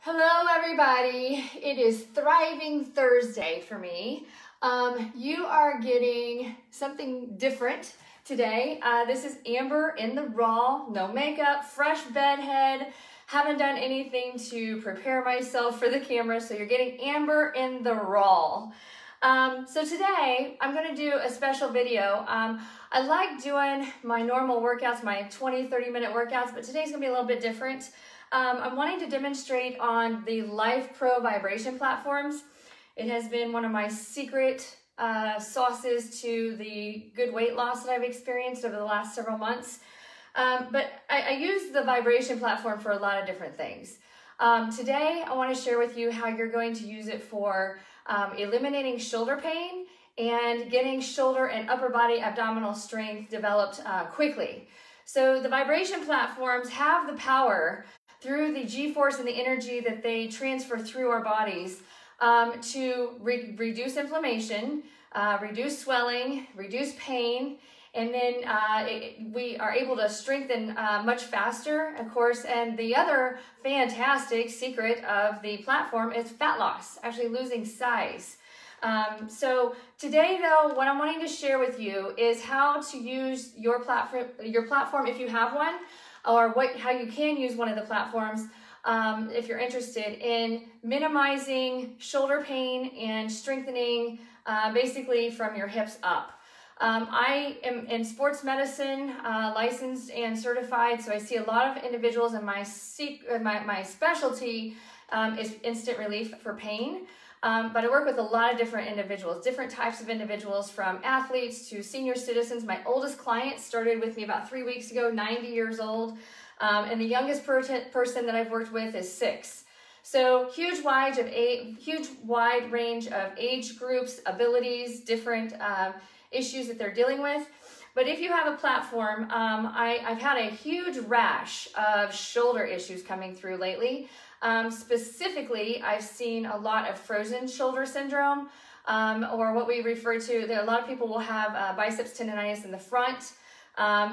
Hello everybody, it is Thriving Thursday for me. You are getting something different today. This is Amber in the raw, no makeup, fresh bedhead, haven't done anything to prepare myself for the camera, so you're getting Amber in the raw. So today I'm going to do a special video. I like doing my normal workouts, my 20-30 minute workouts, but today's going to be a little bit different. I'm wanting to demonstrate on the LIFEPRO vibration platforms. It has been one of my secret sauces to the good weight loss that I've experienced over the last several months. But I use the vibration platform for a lot of different things. Today, I want to share with you how you're going to use it for eliminating shoulder pain and getting shoulder and upper body abdominal strength developed quickly. So the vibration platforms have the power through the G-force and the energy that they transfer through our bodies to reduce inflammation, reduce swelling, reduce pain, and then we are able to strengthen much faster, of course. And the other fantastic secret of the platform is fat loss, actually losing size. So today, though, what I'm wanting to share with you is how to use your platform if you have one, or how you can use one of the platforms if you're interested in minimizing shoulder pain and strengthening basically from your hips up. I am in sports medicine, licensed and certified, so I see a lot of individuals, and my specialty is instant relief for pain. But I work with a lot of different individuals, different types of individuals, from athletes to senior citizens. My oldest client started with me about 3 weeks ago, 90 years old, and the youngest person that I've worked with is 6. So huge wide range of age groups, abilities, different issues that they're dealing with. But if you have a platform, I've had a huge rash of shoulder issues coming through lately. Specifically, I've seen a lot of frozen shoulder syndrome, or what we refer to, a lot of people will have biceps tendonitis in the front,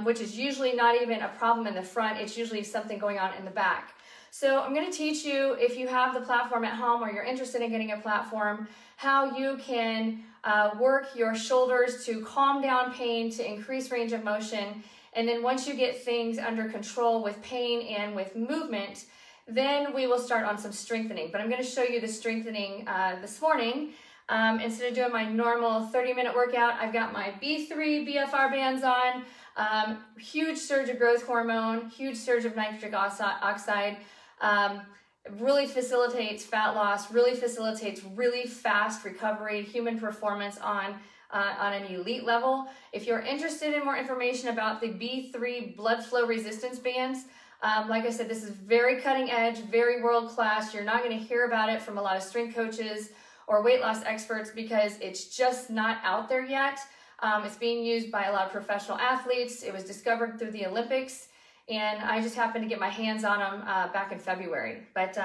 which is usually not even a problem in the front. It's usually something going on in the back. So I'm going to teach you, if you have the platform at home or you're interested in getting a platform, how you can work your shoulders to calm down pain, to increase range of motion. And then once you get things under control with pain and with movement, then we will start on some strengthening. But I'm going to show you the strengthening this morning. Instead of doing my normal 30-minute workout, I've got my B3 BFR bands on. Huge surge of growth hormone, huge surge of nitric oxide. Really facilitates fat loss, really facilitates really fast recovery, human performance on an elite level. If you're interested in more information about the B3 blood flow resistance bands, like I said, this is very cutting edge, very world class. You're not going to hear about it from a lot of strength coaches or weight loss experts because it's just not out there yet. It's being used by a lot of professional athletes. It was discovered through the Olympics, and I just happened to get my hands on them back in February. But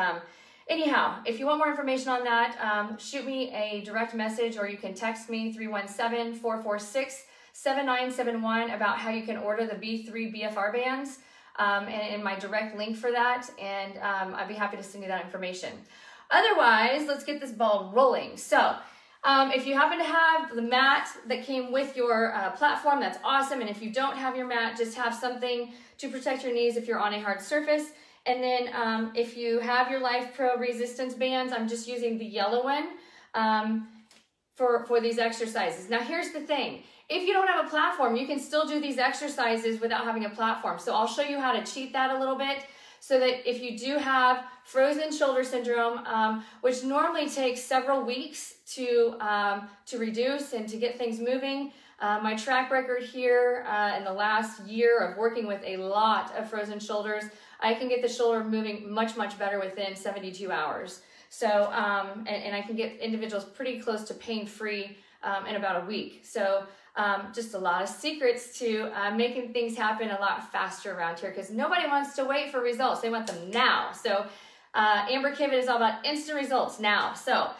anyhow, if you want more information on that, shoot me a direct message, or you can text me 317-446-7971 about how you can order the B3 BFR bands. And my direct link for that, and I'd be happy to send you that information. Otherwise, let's get this ball rolling. So if you happen to have the mat that came with your platform, that's awesome. And if you don't have your mat, just have something to protect your knees if you're on a hard surface. And then if you have your LIFEPRO resistance bands, I'm just using the yellow one for these exercises. Now here's the thing. If you don't have a platform, you can still do these exercises without having a platform. So I'll show you how to cheat that a little bit, so that if you do have frozen shoulder syndrome, which normally takes several weeks to reduce and to get things moving, my track record here in the last year of working with a lot of frozen shoulders, I can get the shoulder moving much, much better within 72 hours. So, and I can get individuals pretty close to pain-free in about a week. So just a lot of secrets to making things happen a lot faster around here, because nobody wants to wait for results. They want them now. So Amber Kivett is all about instant results now. So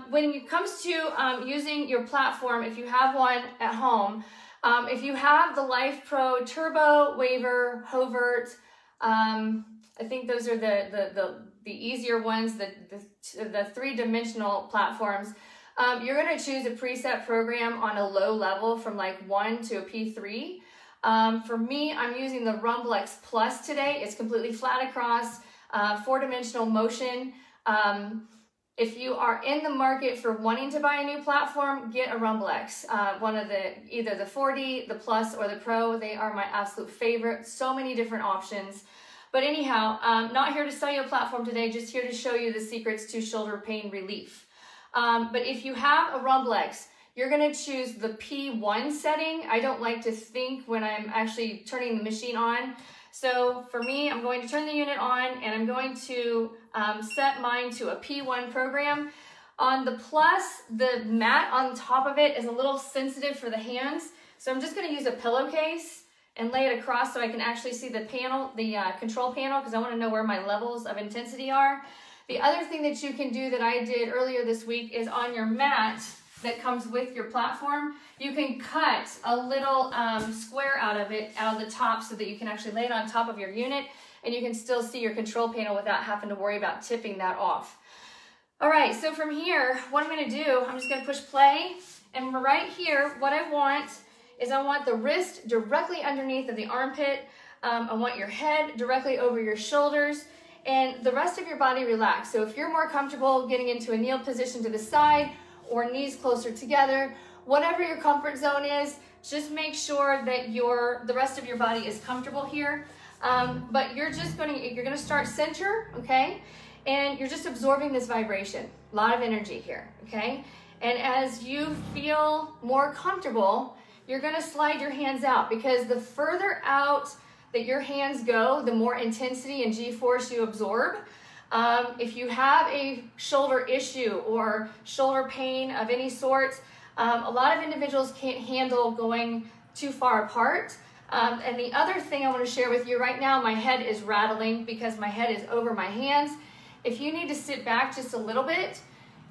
when it comes to using your platform, if you have one at home, if you have the LIFEPRO Turbo, Waver, Hovert, I think those are the easier ones, the three-dimensional platforms. You're going to choose a preset program on a low level from like 1 to a P3. For me, I'm using the RumbleX Plus today. It's completely flat across, 4-dimensional motion. If you are in the market for wanting to buy a new platform, get a RumbleX. One of either the 4D, the Plus, or the Pro. They are my absolute favorite. So many different options. But anyhow, not here to sell you a platform today, just here to show you the secrets to shoulder pain relief. But if you have a RumbleX, you're going to choose the P1 setting. I don't like to think when I'm actually turning the machine on. So for me, I'm going to turn the unit on and I'm going to set mine to a P1 program. On the Plus, the mat on top of it is a little sensitive for the hands. So I'm just going to use a pillowcase and lay it across so I can actually see the panel, the control panel, because I want to know where my levels of intensity are. The other thing that you can do that I did earlier this week is on your mat that comes with your platform, you can cut a little square out of the top so that you can actually lay it on top of your unit and you can still see your control panel without having to worry about tipping that off. All right, so from here, what I'm gonna do, I'm just gonna push play, and right here, what I want is I want the wrist directly underneath of the armpit. I want your head directly over your shoulders, and the rest of your body relaxed. So if you're more comfortable getting into a kneel position to the side or knees closer together, whatever your comfort zone is, just make sure that the rest of your body is comfortable here. But you're gonna start center, okay? And you're just absorbing this vibration, a lot of energy here, okay? And as you feel more comfortable, you're gonna slide your hands out, because the further out that your hands go, the more intensity and G-force you absorb. If you have a shoulder issue or shoulder pain of any sort, a lot of individuals can't handle going too far apart. And the other thing I want to share with you right now, my head is rattling because my head is over my hands. If you need to sit back just a little bit,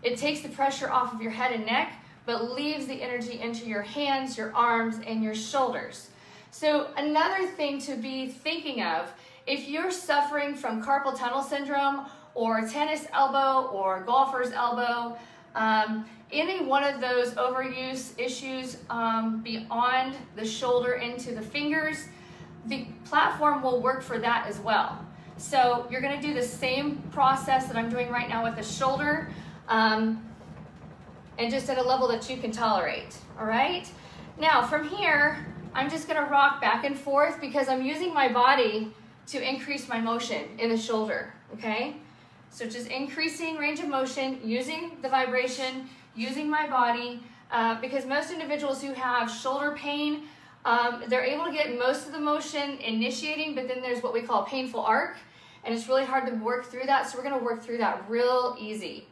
it takes the pressure off of your head and neck, but leaves the energy into your hands, your arms, and your shoulders. So another thing to be thinking of, if you're suffering from carpal tunnel syndrome or tennis elbow or golfer's elbow, any one of those overuse issues beyond the shoulder into the fingers, the platform will work for that as well. So you're going to do the same process that I'm doing right now with the shoulder, and just at a level that you can tolerate. All right? Now from here, I'm just going to rock back and forth because I'm using my body to increase my motion in the shoulder, okay? So just increasing range of motion, using the vibration, using my body, because most individuals who have shoulder pain, they're able to get most of the motion initiating, but then there's what we call a painful arc, and it's really hard to work through that, so we're gonna work through that real easy.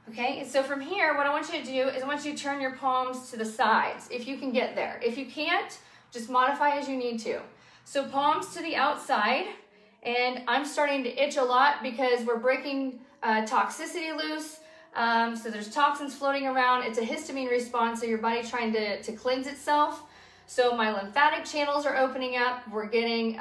Okay, so from here, what I want you to do is I want you to turn your palms to the sides, if you can get there. If you can't, just modify as you need to. So palms to the outside, and I'm starting to itch a lot because we're breaking toxicity loose. So there's toxins floating around. It's a histamine response, so your body's trying to cleanse itself. So my lymphatic channels are opening up. We're getting,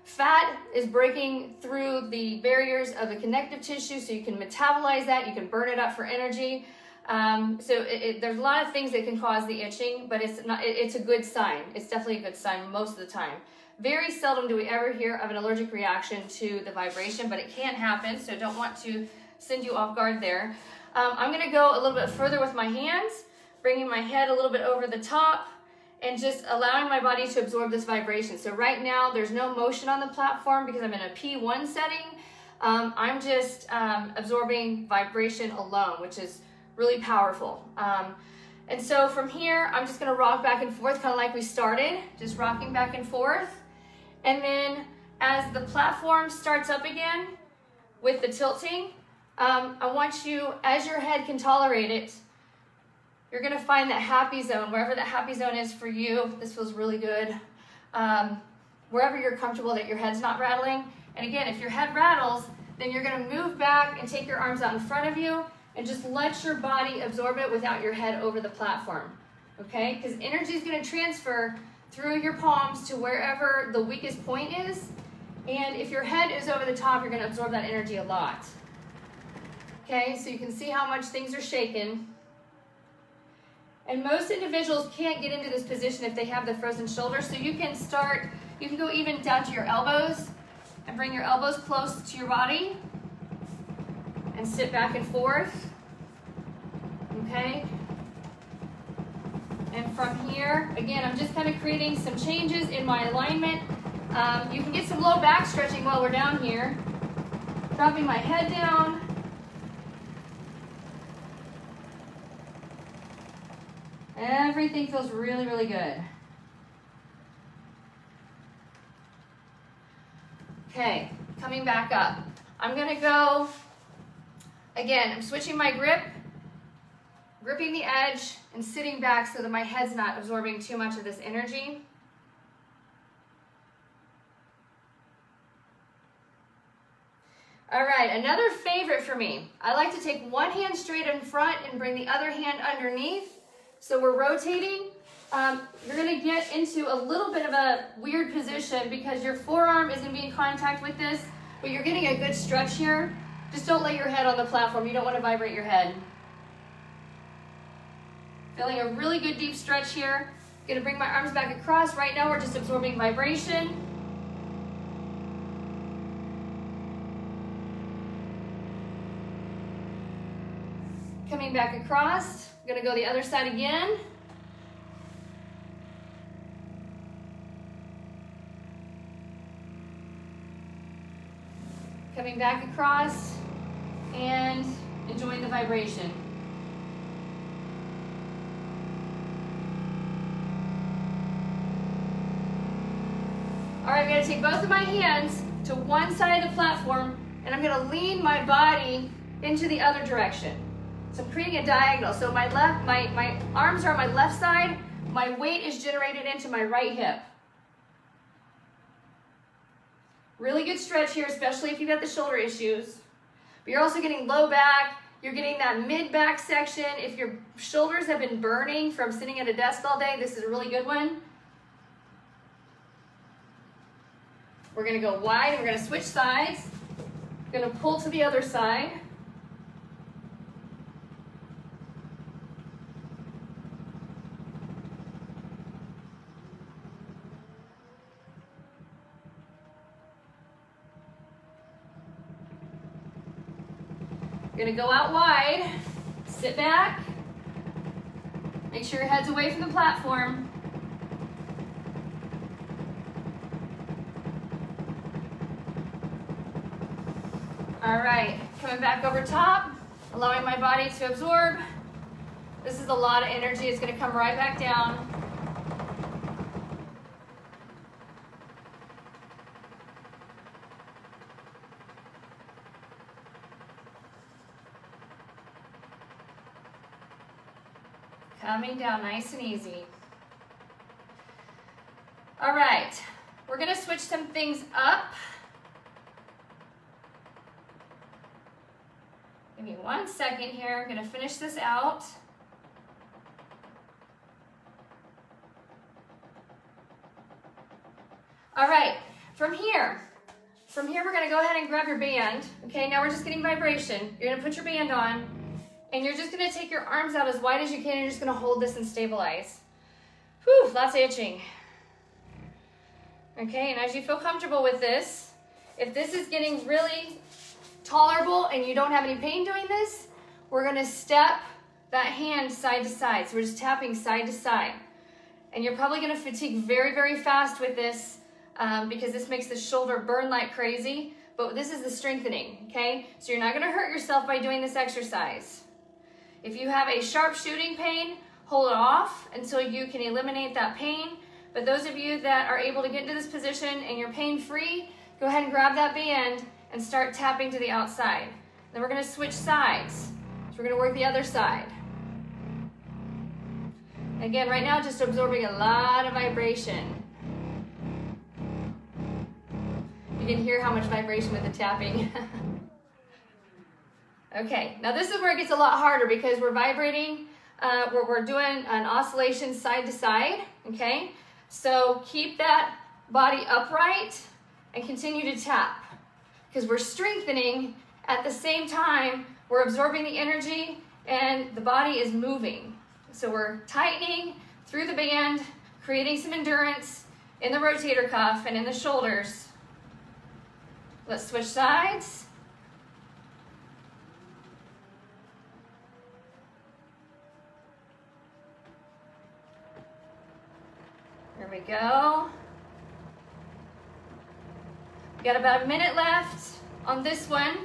fat is breaking through the barriers of the connective tissue, so you can metabolize that, you can burn it up for energy. So there's a lot of things that can cause the itching, but it's a good sign. It's definitely a good sign most of the time. Very seldom do we ever hear of an allergic reaction to the vibration, but it can happen, so don't want to send you off guard there. I'm gonna go a little bit further with my hands, bringing my head a little bit over the top, and just allowing my body to absorb this vibration. So right now, there's no motion on the platform because I'm in a P1 setting. I'm just absorbing vibration alone, which is really powerful. And so from here, I'm just gonna rock back and forth, kind of like we started, just rocking back and forth. And then as the platform starts up again with the tilting, I want you, as your head can tolerate it, you're gonna find that happy zone, wherever that happy zone is for you. This feels really good. Wherever you're comfortable that your head's not rattling. And again, if your head rattles, then you're gonna move back and take your arms out in front of you and just let your body absorb it without your head over the platform, okay? Because energy is gonna transfer through your palms to wherever the weakest point is, And if your head is over the top, you're going to absorb that energy a lot. Okay, so you can see how much things are shaken. And most individuals can't get into this position if they have the frozen shoulder. So you can go even down to your elbows and bring your elbows close to your body and sit back and forth. Okay. And from here, again, I'm just kind of creating some changes in my alignment. You can get some low back stretching while we're down here. Dropping my head down. Everything feels really, really good. Okay, coming back up. I'm going to go, again, I'm switching my grip, gripping the edge, and sitting back so that my head's not absorbing too much of this energy. All right, another favorite for me. I like to take one hand straight in front and bring the other hand underneath. So we're rotating. You're going to get into a little bit of a weird position because your forearm is going to be in contact with this, but you're getting a good stretch here. Just don't lay your head on the platform. You don't want to vibrate your head. Feeling a really good deep stretch here. Going to bring my arms back across. Right now we're just absorbing vibration. Coming back across. I'm going to go the other side again. Coming back across and enjoying the vibration. All right, I'm going to take both of my hands to one side of the platform and I'm going to lean my body into the other direction. So I'm creating a diagonal. So my arms are on my left side, my weight is generated into my right hip. Really good stretch here, especially if you've got the shoulder issues. But you're also getting low back, you're getting that mid-back section. If your shoulders have been burning from sitting at a desk all day, this is a really good one. We're gonna go wide and we're gonna switch sides. We're gonna pull to the other side. Gonna go out wide, sit back, make sure your head's away from the platform. All right, coming back over top, allowing my body to absorb. This is a lot of energy, it's gonna come right back down. Coming down nice and easy. All right, we're gonna switch some things up. Give me 1 second here, I'm gonna finish this out. All right, from here we're gonna go ahead and grab your band. Okay, now we're just getting vibration. You're gonna put your band on, and you're just gonna take your arms out as wide as you can, and you're just gonna hold this and stabilize. Whew, lots of itching. Okay, and as you feel comfortable with this, if this is getting really tolerable and you don't have any pain doing this, we're gonna step that hand side to side. So we're just tapping side to side. And you're probably gonna fatigue very, very fast with this because this makes the shoulder burn like crazy, but this is the strengthening, okay? So you're not gonna hurt yourself by doing this exercise. If you have a sharp shooting pain, hold it off until you can eliminate that pain. But those of you that are able to get into this position and you're pain-free, go ahead and grab that band and start tapping to the outside. Then we're gonna switch sides. So we're gonna work the other side. Again, right now, just absorbing a lot of vibration. You can hear how much vibration with the tapping. Okay, now this is where it gets a lot harder because we're vibrating, we're doing an oscillation side to side, okay? So keep that body upright and continue to tap, because we're strengthening at the same time we're absorbing the energy and the body is moving. So we're tightening through the band, creating some endurance in the rotator cuff and in the shoulders. Let's switch sides. Here we go. We got about a minute left on this one.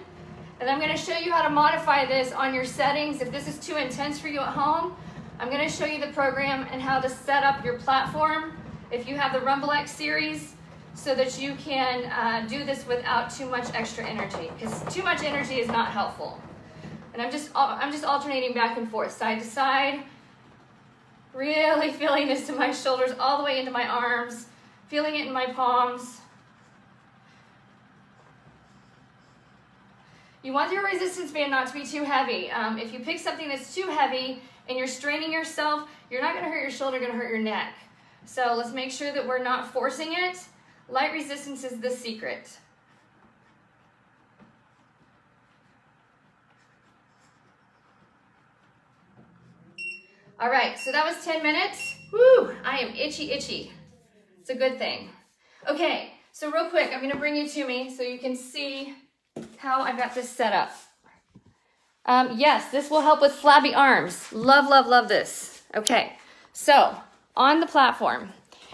And I'm going to show you how to modify this on your settings. If this is too intense for you at home, I'm going to show you the program and how to set up your platform if you have the Rumble X series, so that you can do this without too much extra energy, because too much energy is not helpful. And I'm just alternating back and forth, side to side, really feeling this to my shoulders all the way into my arms, feeling it in my palms. You want your resistance band not to be too heavy. If you pick something that's too heavy and you're straining yourself, you're not going to hurt your shoulder, you're going to hurt your neck. So let's make sure that we're not forcing it. Light resistance is the secret. All right, so that was 10 minutes. Woo, I am itchy, itchy. It's a good thing. Okay, so real quick, I'm going to bring you to me so you can see how I got this set up. Yes, this will help with flabby arms. Love, love, love this. Okay, so on the platform,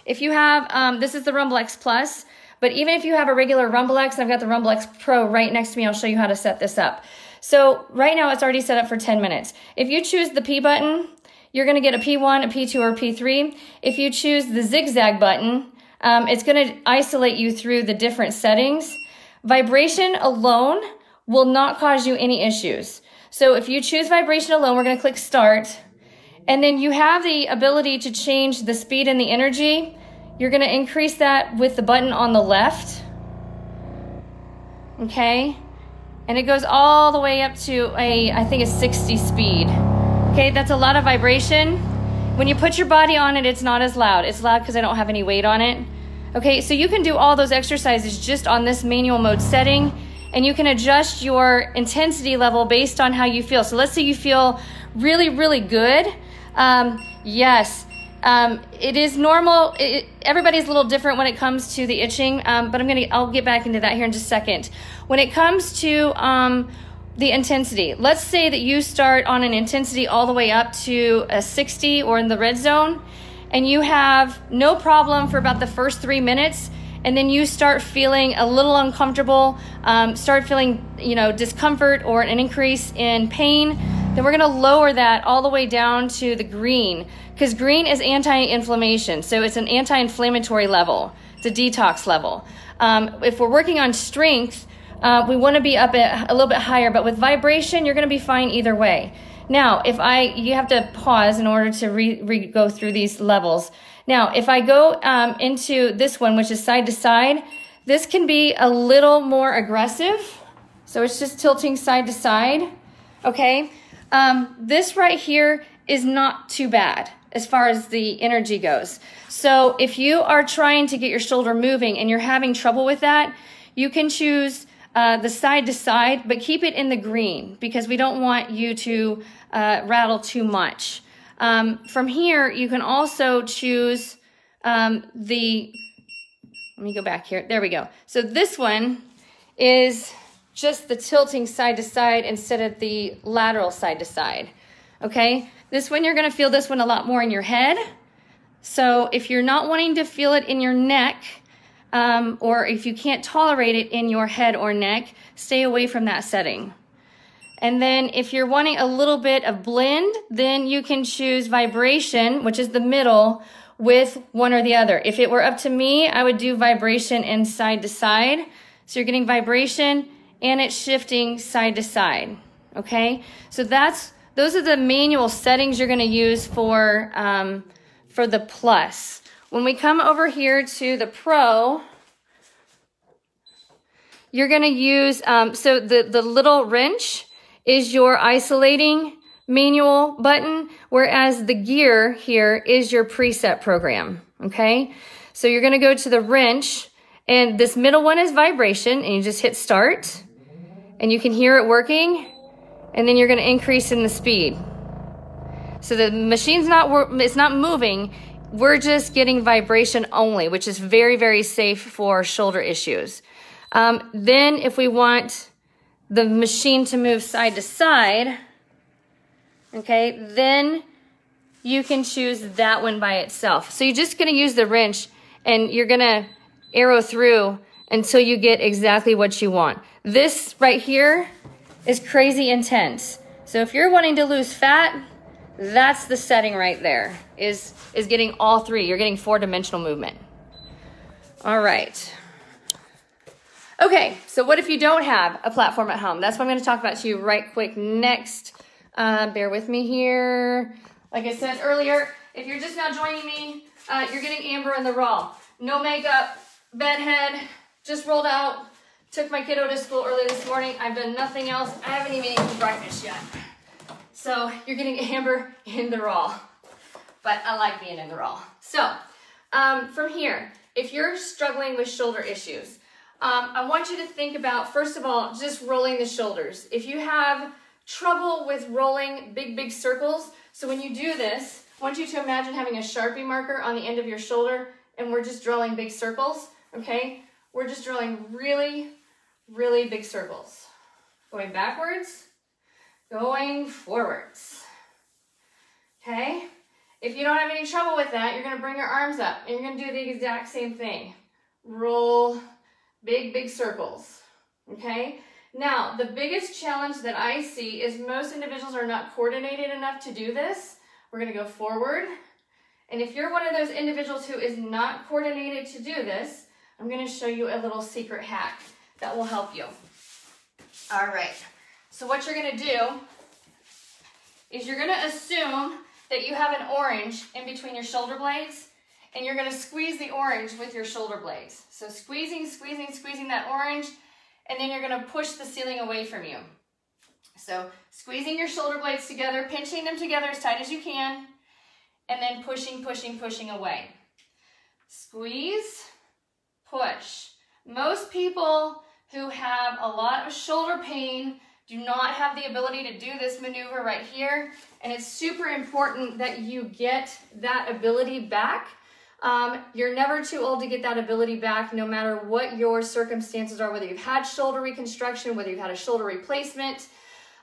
if you have, this is the Rumble X Plus, but even if you have a regular Rumble X, I've got the Rumble X Pro right next to me. I'll show you how to set this up. So right now it's already set up for 10 minutes. If you choose the P button, you're going to get a P1, a P2, or a P3. If you choose the zigzag button, it's going to isolate you through the different settings. Vibration alone will not cause you any issues. So if you choose vibration alone, we're going to click start. And then you have the ability to change the speed and the energy. You're going to increase that with the button on the left. Okay. And it goes all the way up to I think a 60 speed. Okay, that's a lot of vibration. When you put your body on it, it's not as loud. It's loud because I don't have any weight on it. Okay, so you can do all those exercises just on this manual mode setting, and you can adjust your intensity level based on how you feel. So let's say you feel really, really good. Yes, it is normal. Everybody's a little different when it comes to the itching, but I'll get back into that here in just a second. When it comes to the intensity, let's say that you start on an intensity all the way up to a 60 or in the red zone, and you have no problem for about the first 3 minutes, and then you start feeling a little uncomfortable, start feeling, discomfort or an increase in pain, then we're going to lower that all the way down to the green, because green is anti-inflammation. So it's an anti-inflammatory level. It's a detox level. If we're working on strength, we want to be up at a little bit higher, but with vibration, you're going to be fine either way. Now, you have to pause in order to go through these levels. Now, if I go into this one, which is side to side, this can be a little more aggressive. So it's just tilting side to side. Okay. This right here is not too bad as far as the energy goes. So if you are trying to get your shoulder moving and you're having trouble with that, you can choose the side to side, but keep it in the green because we don't want you to rattle too much. From here, you can also choose let me go back here. There we go. So this one is just the tilting side to side instead of the lateral side to side. Okay, this one you're going to feel this one a lot more in your head. So if you're not wanting to feel it in your neck, or if you can't tolerate it in your head or neck, stay away from that setting. And then if you're wanting a little bit of blend, then you can choose vibration, which is the middle, with one or the other. If it were up to me, I would do vibration and side to side. So you're getting vibration and it's shifting side to side. Okay, so those are the manual settings you're going to use for the Plus. When we come over here to the Pro, you're going to use, so the little wrench is your isolating manual button, whereas the gear here is your preset program, okay? So you're going to go to the wrench, And this middle one is vibration, and you just hit start, and you can hear it working, and then you're gonna increase in the speed. So the machine's it's not moving, we're just getting vibration only, which is very, very safe for shoulder issues. Then if we want the machine to move side to side, okay, then you can choose that one by itself. So you're just gonna use the wrench and you're gonna arrow through until you get exactly what you want. This right here is crazy intense. So if you're wanting to lose fat, that's the setting right there, is getting all three. You're getting 4-dimensional movement. All right. Okay, so what if you don't have a platform at home? That's what I'm gonna talk about to you right quick next. Bear with me here. Like I said earlier, if you're just now joining me, you're getting Amber in the raw. No makeup, bedhead, just rolled out, took my kiddo to school early this morning. I've done nothing else. I haven't even eaten breakfast yet. So you're getting Amber in the raw, but I like being in the raw. So from here, if you're struggling with shoulder issues, I want you to think about, first of all, just rolling the shoulders. If you have trouble with rolling big circles, so when you do this, I want you to imagine having a Sharpie marker on the end of your shoulder, and we're just drawing big circles, okay? We're just drawing really, really big circles. Going backwards, going forwards, okay? If you don't have any trouble with that, you're gonna bring your arms up, and you're gonna do the exact same thing. Roll big circles, okay? Now, the biggest challenge that I see is most individuals are not coordinated enough to do this. We're gonna go forward. And if you're one of those individuals who is not coordinated to do this, I'm gonna show you a little secret hack that will help you. All right, so what you're gonna do is you're gonna assume that you have an orange in between your shoulder blades, and you're gonna squeeze the orange with your shoulder blades. So squeezing that orange, and then you're gonna push the ceiling away from you. So squeezing your shoulder blades together, pinching them together as tight as you can, and then pushing away. Squeeze, push. Most people who have a lot of shoulder pain do not have the ability to do this maneuver right here, and it's super important that you get that ability back. You're never too old to get that ability back, no matter what your circumstances are, whether you've had shoulder reconstruction, whether you've had a shoulder replacement.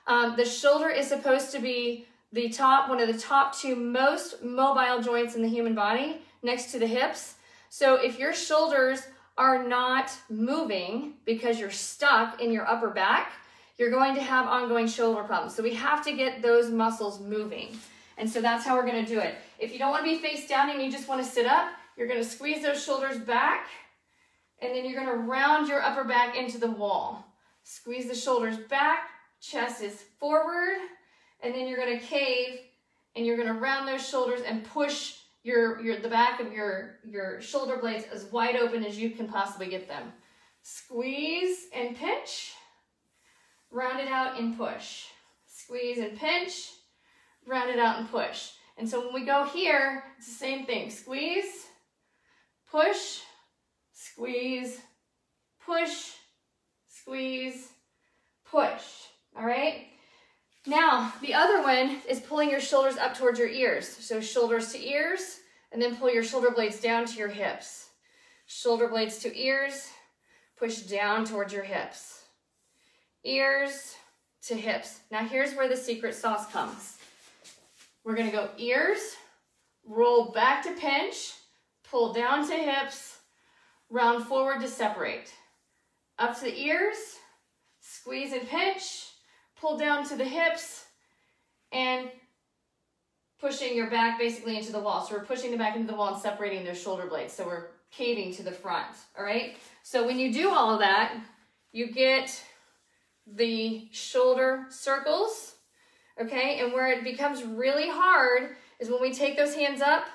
The shoulder is supposed to be one of the top 2 most mobile joints in the human body, next to the hips. So if your shoulders are not moving because you're stuck in your upper back, you're going to have ongoing shoulder problems. So we have to get those muscles moving. And so that's how we're gonna do it. If you don't wanna be face down and you just wanna sit up, you're gonna squeeze those shoulders back, and then you're gonna round your upper back into the wall. Squeeze the shoulders back, chest is forward, and then you're gonna cave, and you're gonna round those shoulders and push the back of your shoulder blades as wide open as you can possibly get them. Squeeze and pinch, round it out and push. Squeeze and pinch, round it out and push. And so when we go here, it's the same thing. Squeeze, push, squeeze, push, squeeze, push. All right? Now, the other one is pulling your shoulders up towards your ears. So shoulders to ears, and then pull your shoulder blades down to your hips. Shoulder blades to ears, push down towards your hips. Ears to hips. Now here's where the secret sauce comes. We're gonna go ears, roll back to pinch, pull down to hips, round forward to separate. Up to the ears, squeeze and pinch, pull down to the hips, and pushing your back basically into the wall. So we're pushing the back into the wall and separating those shoulder blades. So we're caving to the front, all right? So when you do all of that, you get the shoulder circles, okay? And where it becomes really hard is when we take those hands up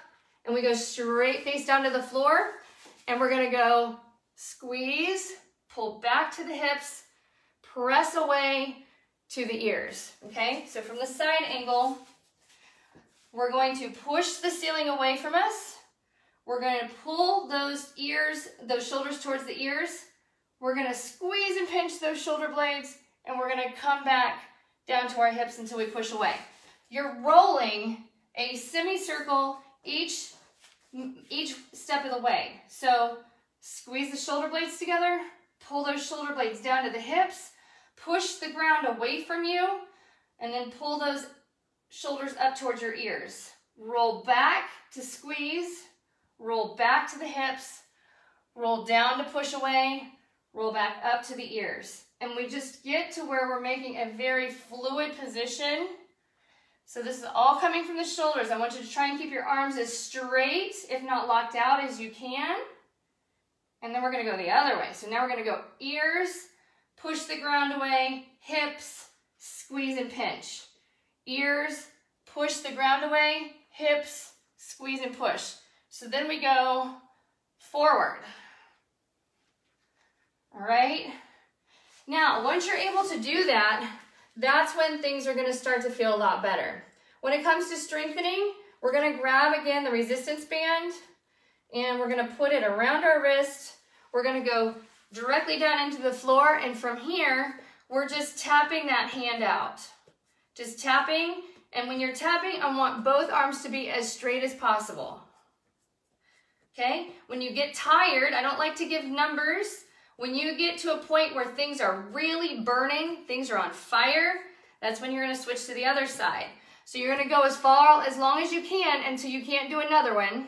and we go straight face down to the floor, and we're gonna go squeeze, pull back to the hips, press away to the ears, okay? So from the side angle, we're going to push the ceiling away from us. We're going to pull those ears, those shoulders towards the ears. We're going to squeeze and pinch those shoulder blades, and we're going to come back down to our hips until we push away. You're rolling a semicircle each step of the way. So squeeze the shoulder blades together, pull those shoulder blades down to the hips, push the ground away from you, and then pull those shoulders up towards your ears. Roll back to squeeze, roll back to the hips, roll down to push away, roll back up to the ears. And we just get to where we're making a very fluid position. So this is all coming from the shoulders. I want you to try and keep your arms as straight, if not locked out, as you can. And then we're going to go the other way. So now we're going to go ears, push the ground away, hips, squeeze and pinch. Ears, push the ground away, hips, squeeze and push. So then we go forward. All right? Now, once you're able to do that, that's when things are going to start to feel a lot better. When it comes to strengthening, we're going to grab again the resistance band and we're going to put it around our wrist. We're going to go directly down into the floor, and from here, we're just tapping that hand out. Just tapping, and when you're tapping, I want both arms to be as straight as possible. Okay? When you get tired, I don't like to give numbers. When you get to a point where things are really burning, things are on fire, that's when you're going to switch to the other side. So you're going to go as long as you can until you can't do another one.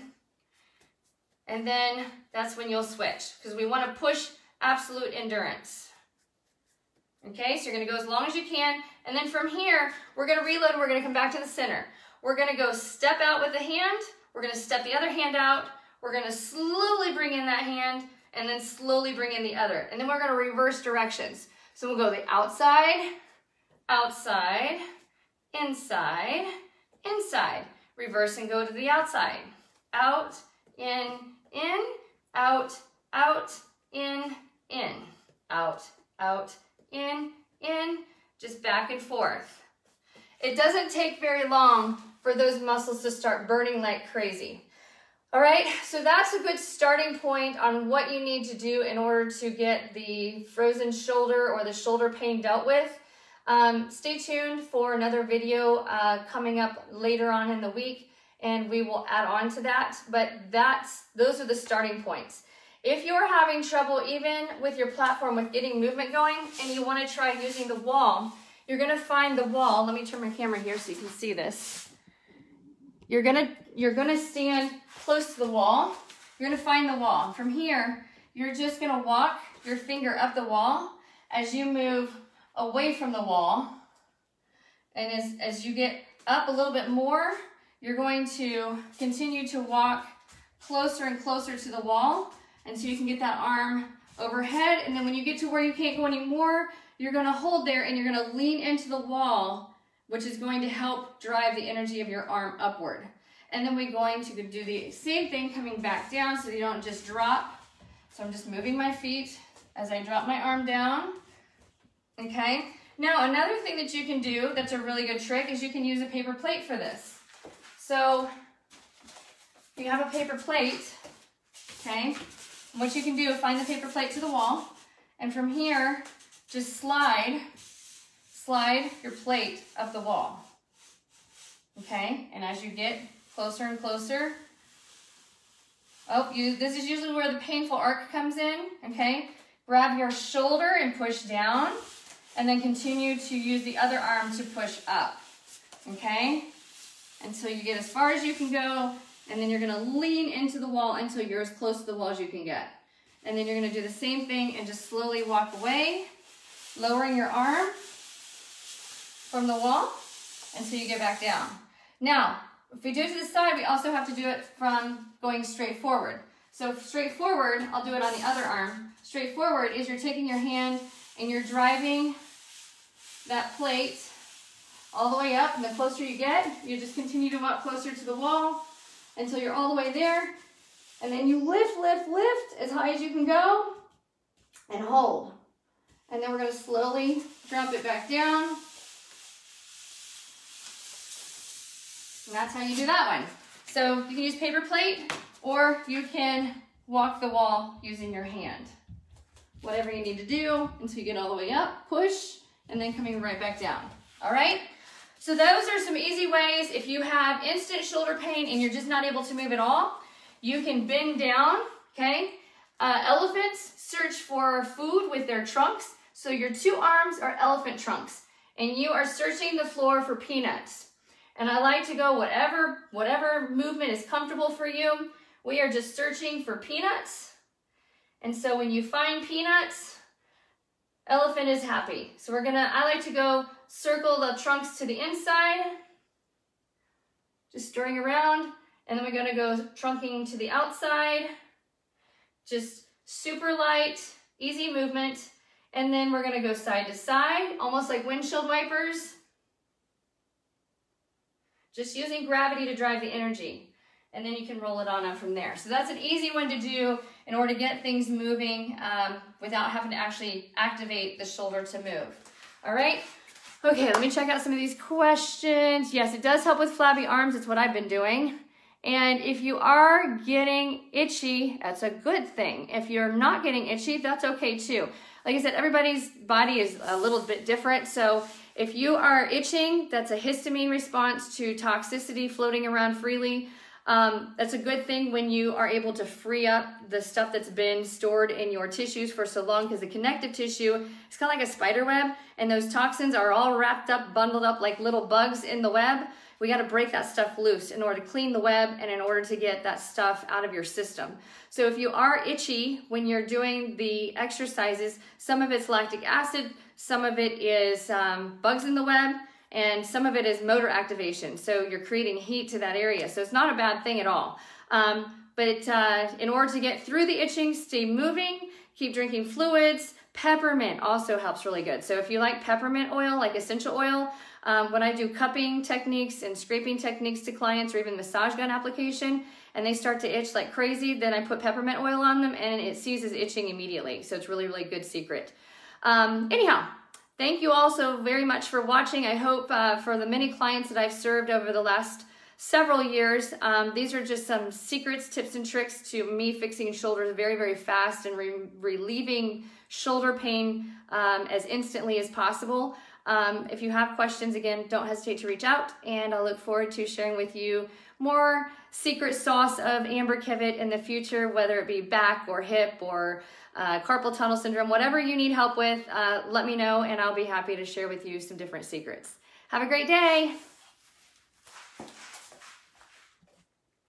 And then that's when you'll switch, because we want to push absolute endurance. Okay, so you're going to go as long as you can. And then from here, we're going to reload and we're going to come back to the center. We're going to go step out with the hand. We're going to step the other hand out. We're going to slowly bring in that hand, and then slowly bring in the other. And then we're going to reverse directions. So we'll go the outside, outside, inside, inside. Reverse and go to the outside. Out, in, out, in, out, in, just back and forth. It doesn't take very long for those muscles to start burning like crazy. All right, so that's a good starting point on what you need to do in order to get the frozen shoulder or the shoulder pain dealt with. Stay tuned for another video coming up later on in the week, and we will add on to that, but those are the starting points. If you're having trouble even with your platform with getting movement going and you want to try using the wall, you're going to find the wall. Let me turn my camera here so you can see this. You're gonna stand close to the wall. You're gonna find the wall. From here, you're just gonna walk your finger up the wall as you move away from the wall. And as you get up a little bit more, you're going to continue to walk closer and closer to the wall until you can get that arm overhead. And then when you get to where you can't go anymore, you're gonna hold there and you're gonna lean into the wall, which is going to help drive the energy of your arm upward. And then we're going to do the same thing coming back down so you don't just drop. So I'm just moving my feet as I drop my arm down. Okay? Now another thing that you can do that's a really good trick is you can use a paper plate for this. So you have a paper plate, okay? What you can do is find the paper plate to the wall, and from here, just slide your plate up the wall, okay? And as you get closer and closer, this is usually where the painful arc comes in, okay? Grab your shoulder and push down, and then continue to use the other arm to push up, okay? Until you get as far as you can go, and then you're gonna lean into the wall until you're as close to the wall as you can get. And then you're gonna do the same thing and just slowly walk away, lowering your arm from the wall until you get back down. Now, if we do it to the side, we also have to do it from going straight forward. So straight forward, I'll do it on the other arm. Straight forward is you're taking your hand and you're driving that plate all the way up, and the closer you get, you just continue to walk closer to the wall until you're all the way there. And then you lift, lift, lift as high as you can go and hold. And then we're going to slowly drop it back down. And that's how you do that one. So you can use paper plate or you can walk the wall using your hand. Whatever you need to do until you get all the way up, push, and then coming right back down. All right? So those are some easy ways. If you have instant shoulder pain and you're just not able to move at all, you can bend down, okay? Elephants search for food with their trunks. So your two arms are elephant trunks, and you are searching the floor for peanuts. And I like to go whatever movement is comfortable for you. We are just searching for peanuts. And so when you find peanuts, elephant is happy. So I like to go circle the trunks to the inside, just stirring around, and then we're gonna go trunking to the outside, just super light, easy movement, and then we're gonna go side to side, almost like windshield wipers, just using gravity to drive the energy, and then you can roll it on up from there. So that's an easy one to do in order to get things moving without having to actually activate the shoulder to move. All right? Okay, let me check out some of these questions. Yes, it does help with flabby arms. It's what I've been doing. And if you are getting itchy, that's a good thing. If you're not getting itchy, that's okay too. Like I said, everybody's body is a little bit different. So if you are itching, that's a histamine response to toxicity floating around freely. That's a good thing when you are able to free up the stuff that's been stored in your tissues for so long, because the connective tissue is kind of like a spider web, and those toxins are all wrapped up, bundled up like little bugs in the web. We got to break that stuff loose in order to clean the web and in order to get that stuff out of your system. So if you are itchy when you're doing the exercises, some of it's lactic acid, some of it is bugs in the web, and some of it is motor activation. So you're creating heat to that area. So it's not a bad thing at all. But in order to get through the itching, stay moving, keep drinking fluids. Peppermint also helps really good. So if you like peppermint oil, like essential oil, when I do cupping techniques and scraping techniques to clients, or even massage gun application, and they start to itch like crazy, then I put peppermint oil on them and it ceases itching immediately. So it's really, really good secret. Anyhow, thank you all so very much for watching. I hope for the many clients that I've served over the last several years, these are just some secrets, tips, and tricks to me fixing shoulders very, very fast and relieving shoulder pain as instantly as possible. If you have questions, again, don't hesitate to reach out, and I look forward to sharing with you more secret sauce of Amber Kivett in the future, whether it be back or hip or carpal tunnel syndrome, whatever you need help with, let me know, and I'll be happy to share with you some different secrets. Have a great day.